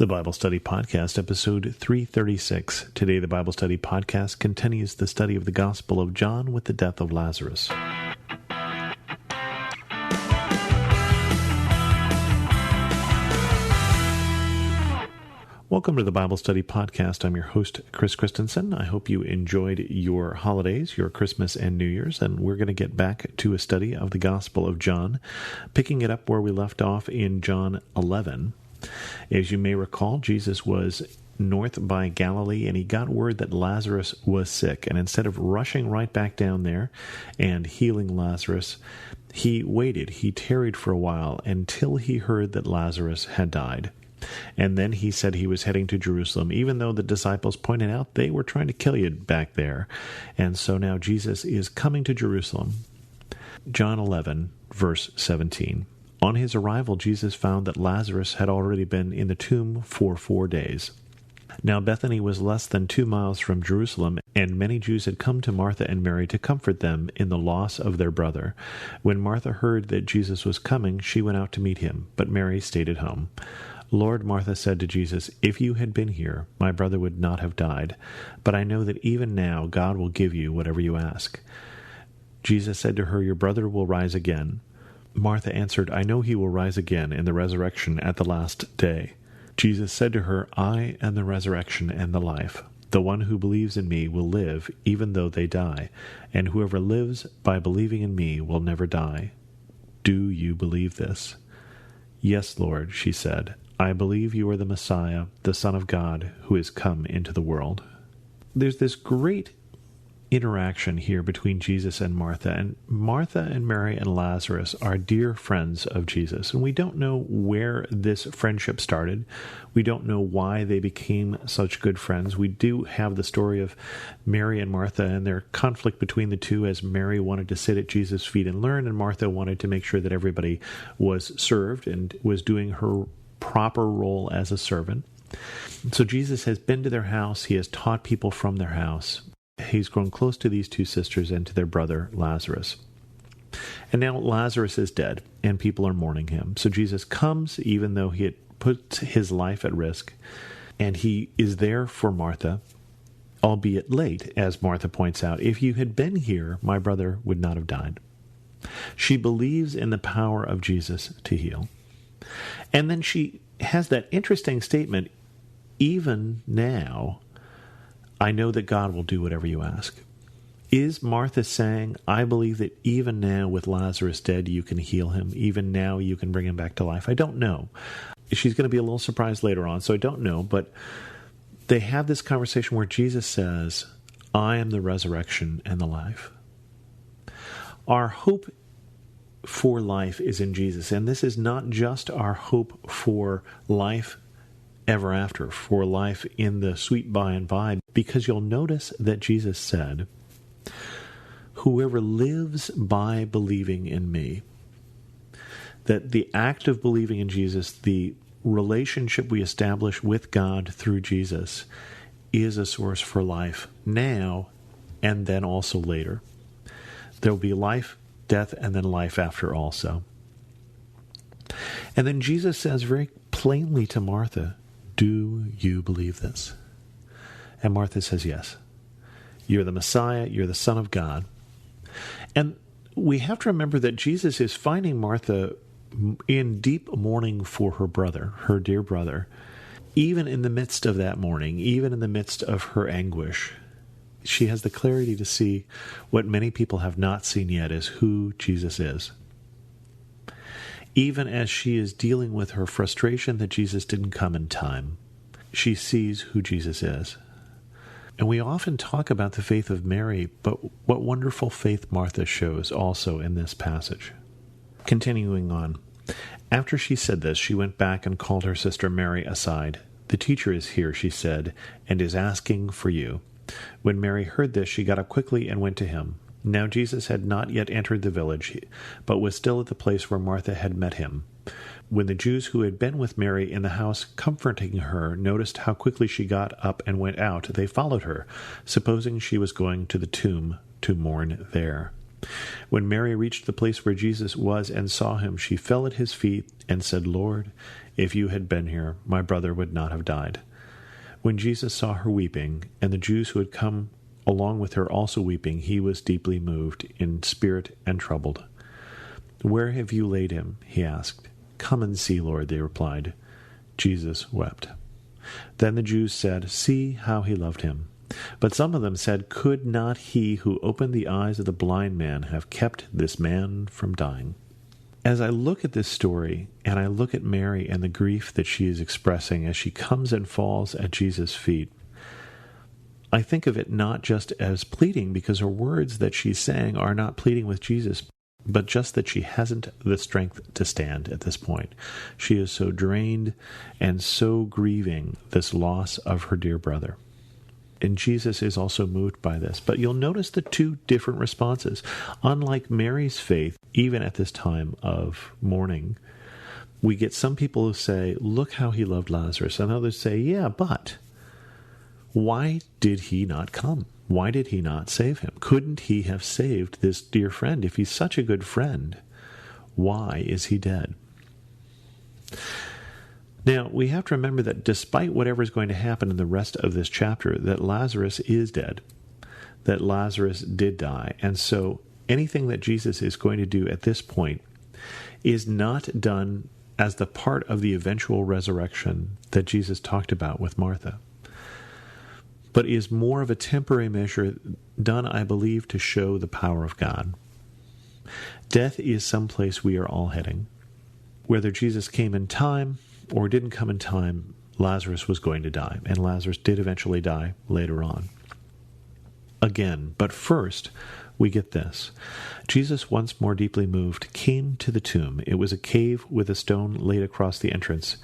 The Bible Study Podcast, episode 336. Today, the Bible Study Podcast continues the study of the Gospel of John with the death of Lazarus. Welcome to the Bible Study Podcast. I'm your host, Chris Christensen. I hope you enjoyed your holidays, your Christmas and New Year's, and we're going to get back to a study of the Gospel of John, picking it up where we left off in John 11. As you may recall, Jesus was north by Galilee, and he got word that Lazarus was sick. And instead of rushing right back down there and healing Lazarus, he waited. He tarried for a while until he heard that Lazarus had died. And then he said he was heading to Jerusalem, even though the disciples pointed out they were trying to kill you back there. And so now Jesus is coming to Jerusalem. John 11, verse 17. On his arrival, Jesus found that Lazarus had already been in the tomb for 4 days. Now Bethany was less than 2 miles from Jerusalem, and many Jews had come to Martha and Mary to comfort them in the loss of their brother. When Martha heard that Jesus was coming, she went out to meet him, but Mary stayed at home. Lord, Martha said to Jesus, if you had been here, my brother would not have died. But I know that even now God will give you whatever you ask. Jesus said to her, your brother will rise again. Martha answered, I know he will rise again in the resurrection at the last day. Jesus said to her, I am the resurrection and the life. The one who believes in me will live even though they die, and whoever lives by believing in me will never die. Do you believe this? Yes, Lord, she said. I believe you are the Messiah, the Son of God, who is come into the world. There's this great interaction here between Jesus and Martha and Mary and Lazarus are dear friends of Jesus. And we don't know where this friendship started. We don't know why they became such good friends. We do have the story of Mary and Martha and their conflict between the two, as Mary wanted to sit at Jesus' feet and learn, and Martha wanted to make sure that everybody was served and was doing her proper role as a servant. So Jesus has been to their house. He has taught people from their house. He's grown close to these two sisters and to their brother Lazarus. And now Lazarus is dead, and people are mourning him. So Jesus comes, even though he had put his life at risk, and he is there for Martha, albeit late, as Martha points out. If you had been here, my brother would not have died. She believes in the power of Jesus to heal. And then she has that interesting statement, even now, I know that God will do whatever you ask. Is Martha saying, I believe that even now with Lazarus dead, you can heal him. Even now you can bring him back to life? I don't know. She's going to be a little surprised later on, so I don't know. But they have this conversation where Jesus says, I am the resurrection and the life. Our hope for life is in Jesus. And this is not just our hope for life ever after, for life in the sweet by and by, because you'll notice that Jesus said, whoever lives by believing in me, that the act of believing in Jesus, the relationship we establish with God through Jesus, is a source for life now and then also later. There will be life, death, and then life after also. And then Jesus says very plainly to Martha, do you believe this? And Martha says, yes. You're the Messiah. You're the Son of God. And we have to remember that Jesus is finding Martha in deep mourning for her brother, her dear brother. Even in the midst of that mourning, even in the midst of her anguish, she has the clarity to see what many people have not seen yet, is who Jesus is. Even as she is dealing with her frustration that Jesus didn't come in time, she sees who Jesus is. And we often talk about the faith of Mary, but what wonderful faith Martha shows also in this passage. Continuing on. After she said this, she went back and called her sister Mary aside. The teacher is here, she said, and is asking for you. When Mary heard this, she got up quickly and went to him. Now Jesus had not yet entered the village, but was still at the place where Martha had met him. When the Jews who had been with Mary in the house comforting her noticed how quickly she got up and went out, they followed her, supposing she was going to the tomb to mourn there. When Mary reached the place where Jesus was and saw him, she fell at his feet and said, "Lord, if you had been here, my brother would not have died." When Jesus saw her weeping, and the Jews who had come along with her also weeping, he was deeply moved in spirit and troubled. "Where have you laid him?" he asked. "Come and see, Lord," they replied. Jesus wept. Then the Jews said, "See how he loved him." But some of them said, "Could not he who opened the eyes of the blind man have kept this man from dying?" As I look at this story, and I look at Mary and the grief that she is expressing as she comes and falls at Jesus' feet, I think of it not just as pleading, because her words that she's saying are not pleading with Jesus, but just that she hasn't the strength to stand at this point. She is so drained and so grieving this loss of her dear brother. And Jesus is also moved by this. But you'll notice the two different responses. Unlike Mary's faith, even at this time of mourning, we get some people who say, "Look how he loved Lazarus," and others say, "Yeah, but why did he not come? Why did he not save him? Couldn't he have saved this dear friend? If he's such a good friend, why is he dead?" Now, we have to remember that despite whatever is going to happen in the rest of this chapter, that Lazarus is dead, that Lazarus did die. And so anything that Jesus is going to do at this point is not done as the part of the eventual resurrection that Jesus talked about with Martha, but is more of a temporary measure done, I believe, to show the power of God. Death is someplace we are all heading. Whether Jesus came in time or didn't come in time, Lazarus was going to die, and Lazarus did eventually die later on. Again, but first, we get this. Jesus, once more deeply moved, came to the tomb. It was a cave with a stone laid across the entrance.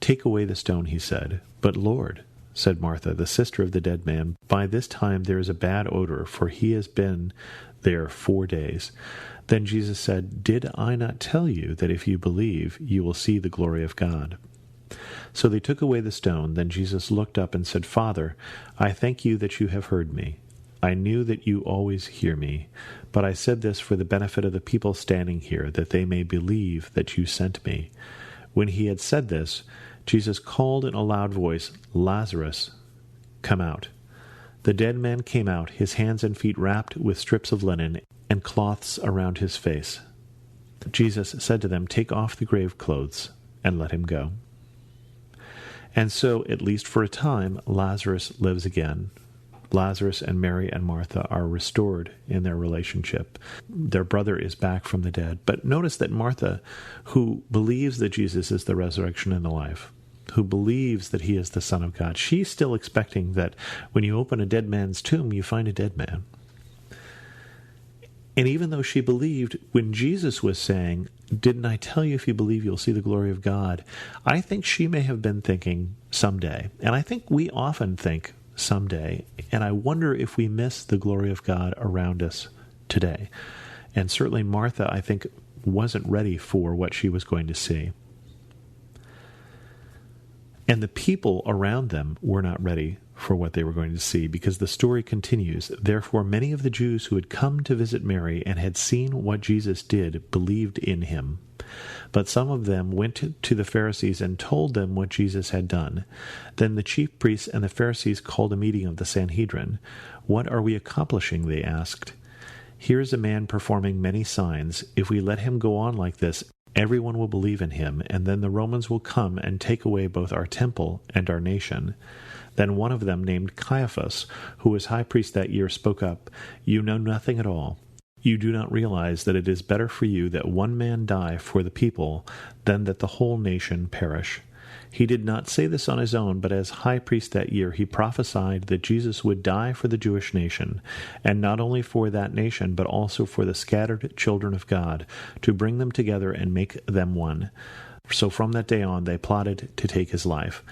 "Take away the stone," he said. "But Lord," said Martha, the sister of the dead man, "by this time there is a bad odor, for he has been there 4 days." Then Jesus said, "Did I not tell you that if you believe, you will see the glory of God?" So they took away the stone. Then Jesus looked up and said, "Father, I thank you that you have heard me. I knew that you always hear me, but I said this for the benefit of the people standing here, that they may believe that you sent me." When he had said this, Jesus called in a loud voice, "Lazarus, come out." The dead man came out, his hands and feet wrapped with strips of linen and cloths around his face. Jesus said to them, "Take off the grave clothes and let him go." And so, at least for a time, Lazarus lives again. Lazarus and Mary and Martha are restored in their relationship. Their brother is back from the dead. But notice that Martha, who believes that Jesus is the resurrection and the life, who believes that he is the Son of God, she's still expecting that when you open a dead man's tomb, you find a dead man. And even though she believed when Jesus was saying, "Didn't I tell you if you believe you'll see the glory of God?" I think she may have been thinking someday. And I think we often think someday. And I wonder if we miss the glory of God around us today. And certainly Martha, I think, wasn't ready for what she was going to see. And the people around them were not ready for what they were going to see, because the story continues. Therefore, many of the Jews who had come to visit Mary and had seen what Jesus did believed in him. But some of them went to the Pharisees and told them what Jesus had done. Then the chief priests and the Pharisees called a meeting of the Sanhedrin. "What are we accomplishing?" they asked. "Here is a man performing many signs. If we let him go on like this, everyone will believe in him, and then the Romans will come and take away both our temple and our nation." Then one of them, named Caiaphas, who was high priest that year, spoke up, "You know nothing at all. You do not realize that it is better for you that one man die for the people than that the whole nation perish." He did not say this on his own, but as high priest that year he prophesied that Jesus would die for the Jewish nation, and not only for that nation, but also for the scattered children of God, to bring them together and make them one. So from that day on, they plotted to take his life.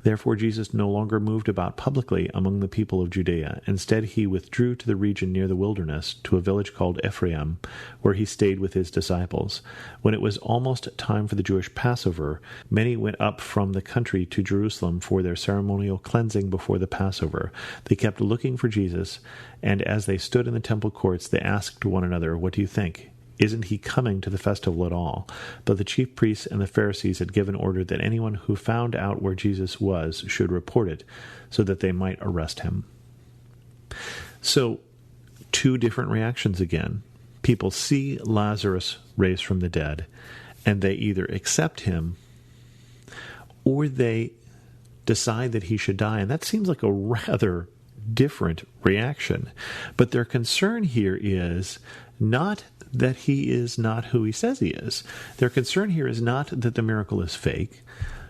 Therefore, Jesus no longer moved about publicly among the people of Judea. Instead, he withdrew to the region near the wilderness, to a village called Ephraim, where he stayed with his disciples. When it was almost time for the Jewish Passover, many went up from the country to Jerusalem for their ceremonial cleansing before the Passover. They kept looking for Jesus, and as they stood in the temple courts, they asked one another, "What do you think? Isn't he coming to the festival at all?" But the chief priests and the Pharisees had given order that anyone who found out where Jesus was should report it, so that they might arrest him. So, two different reactions again. People see Lazarus raised from the dead, and they either accept him, or they decide that he should die. And that seems like a rather different reaction. But their concern here is not that he is not who he says he is. Their concern here is not that the miracle is fake.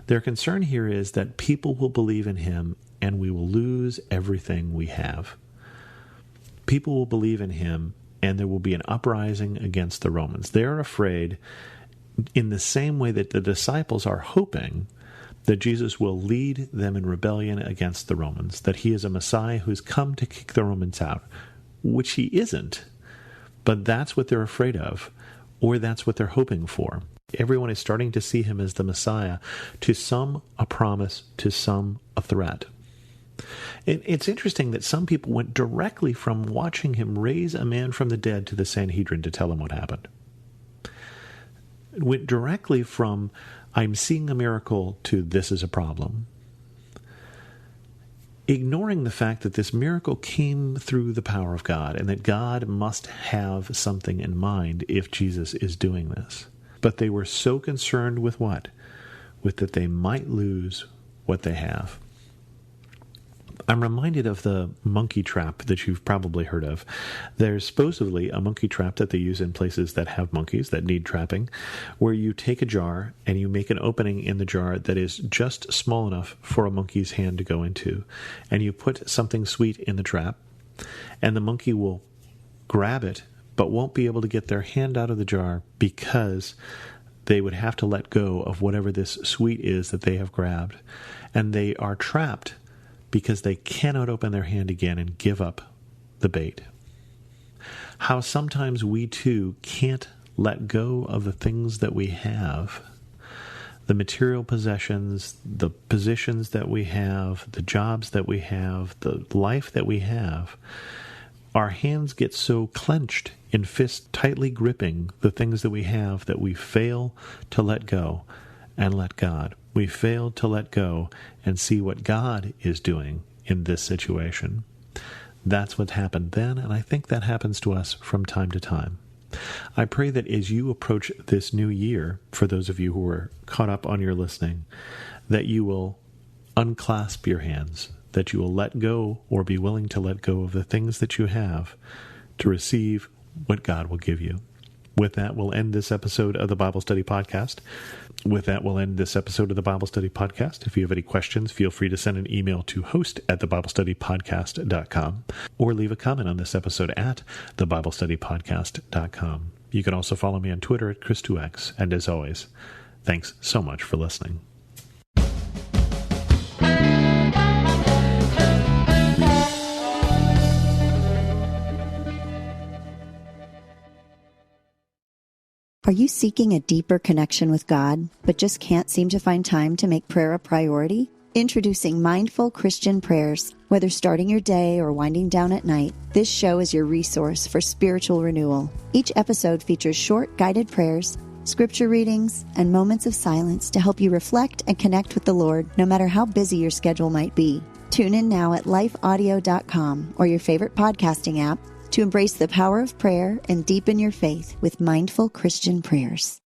Their concern here is that people will believe in him and we will lose everything we have. People will believe in him and there will be an uprising against the Romans. They're afraid, in the same way that the disciples are hoping, that Jesus will lead them in rebellion against the Romans, that he is a Messiah who's come to kick the Romans out, which he isn't. But that's what they're afraid of, or that's what they're hoping for. Everyone is starting to see him as the Messiah, to some a promise, to some a threat. It's interesting that some people went directly from watching him raise a man from the dead to the Sanhedrin to tell him what happened. It went directly from, "I'm seeing a miracle," to "this is a problem," ignoring the fact that this miracle came through the power of God and that God must have something in mind if Jesus is doing this. But they were so concerned with what? With that they might lose what they have. I'm reminded of the monkey trap that you've probably heard of. There's supposedly a monkey trap that they use in places that have monkeys that need trapping, where you take a jar and you make an opening in the jar that is just small enough for a monkey's hand to go into. And you put something sweet in the trap, and the monkey will grab it, but won't be able to get their hand out of the jar because they would have to let go of whatever this sweet is that they have grabbed. And they are trapped because they cannot open their hand again and give up the bait. How sometimes we too can't let go of the things that we have, the material possessions, the positions that we have, the jobs that we have, the life that we have. Our hands get so clenched in fists tightly gripping the things that we have that we fail to let go and let God. We fail to let go and see what God is doing in this situation. That's what happened then, and I think that happens to us from time to time. I pray that as you approach this new year, for those of you who are caught up on your listening, that you will unclasp your hands, that you will let go or be willing to let go of the things that you have to receive what God will give you. With that, we'll end this episode of the Bible Study Podcast. If you have any questions, feel free to send an email to host@thebiblestudypodcast.com or leave a comment on this episode at thebiblestudypodcast.com. You can also follow me on Twitter at Chris2X. And as always, thanks so much for listening. Are you seeking a deeper connection with God, but just can't seem to find time to make prayer a priority? Introducing Mindful Christian Prayers. Whether starting your day or winding down at night, this show is your resource for spiritual renewal. Each episode features short guided prayers, scripture readings, and moments of silence to help you reflect and connect with the Lord, no matter how busy your schedule might be. Tune in now at lifeaudio.com or your favorite podcasting app to embrace the power of prayer and deepen your faith with Mindful Christian Prayers.